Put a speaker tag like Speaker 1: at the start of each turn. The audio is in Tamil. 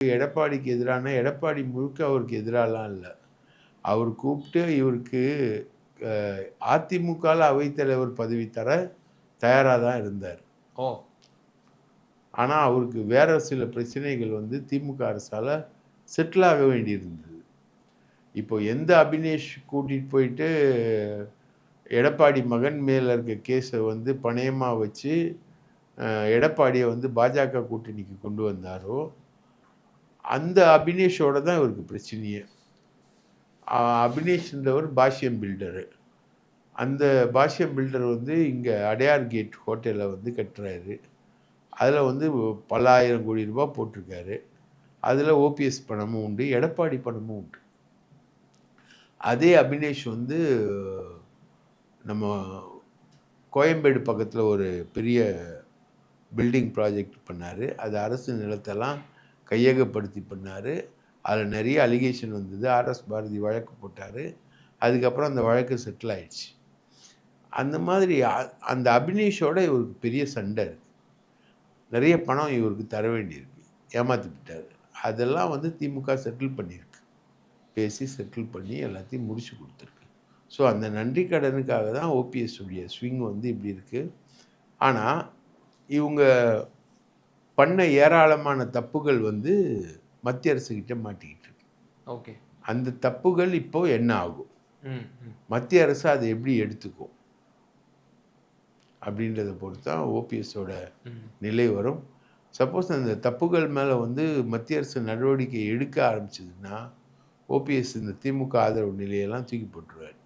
Speaker 1: எடப்பாடிக்கு எதிரான எடப்பாடி முழுக்க அவருக்கு எதிராலாம் இல்ல. அவர் கூப்பிட்டு இவருக்கு அ அதிமுகல அவைத்தலைவர் பதவி தர தயாரா தான் இருந்தார்.
Speaker 2: ஓ!
Speaker 1: ஆனா, அவருக்கு வேற சில பிரச்சனைகள் வந்து திமுக அரசால செட்டில் ஆக வேண்டியிருந்தது. இப்போ எந்த அபினேஷ் கூட்டிட்டு போயிட்டு எடப்பாடி மகன் மேல இருக்க கேஸ வந்து பணயமா வச்சு, எடப்பாடிய வந்து பாஜக கூட்டணிக்கு கொண்டு வந்தாரோ, அந்த அபினேஷோட தான் இவருக்கு பிரச்சனையே. அபினேஷ்ன்றவர் பாஷ்யம் பில்டரு. அந்த பாஷ்யம் பில்டர் வந்து இங்க அடையார் கேட் ஹோட்டல வந்து கட்டுறாரு. அதுல வந்து பல ஆயிரம் கோடி ரூபாய் போட்டிருக்காரு. அதுல ஓபிஎஸ் பணமும் உண்டு, எடப்பாடி பணமும் உண்டு. அதே அபினேஷ் வந்து நம்ம கோயம்பேடு பக்கத்துல ஒரு பெரிய பில்டிங் ப்ராஜெக்ட் பண்ணாரு. அது அரசு நிலத்தெல்லாம் கையகப்படுத்தி பண்ணாரு. அதுல நிறைய அலிகேஷன் வந்தது. ஆர்எஸ் பாரதி வழக்கு போட்டாரு. அதுக்கப்புறம் அந்த வழக்கு செட்டில் ஆயிடுச்சு. அந்த மாதிரி அந்த அபினேஷோட இவருக்கு பெரிய சண்டை இருக்கு. நிறைய பணம் இவருக்கு தர வேண்டியிருக்கு. ஏமாத்தி விட்டாரு. அதெல்லாம் வந்து திமுக செட்டில் பண்ணியிருக்கு. பேசி செட்டில் பண்ணி எல்லாத்தையும் முடிச்சு கொடுத்துருக்கு. ஸோ அந்த நன்றி கடனுக்காக தான் ஓபிஎஸ் உடைய ஸ்விங் வந்து இப்படி இருக்கு. ஆனா இவங்க பண்ண ஏராளமான தப்புகள் வந்து மத்திய அரசு கிட்ட மாட்டிக்கிட்டு இருக்கு.
Speaker 2: ஓகே.
Speaker 1: அந்த தப்புகள் இப்போ என்ன ஆகும்? மத்திய அரசு அதை எப்படி எடுத்துக்கும்? அப்படின்றத பொறுத்து தான் ஓபிஎஸோட நிலை வரும். சப்போஸ் அந்த தப்புகள் மேலே வந்து மத்திய அரசு நடவடிக்கை எடுக்க ஆரம்பிச்சதுன்னா ஓபிஎஸ் இந்த திமுக ஆதரவு நிலையெல்லாம் தூக்கி போட்டுருவார்.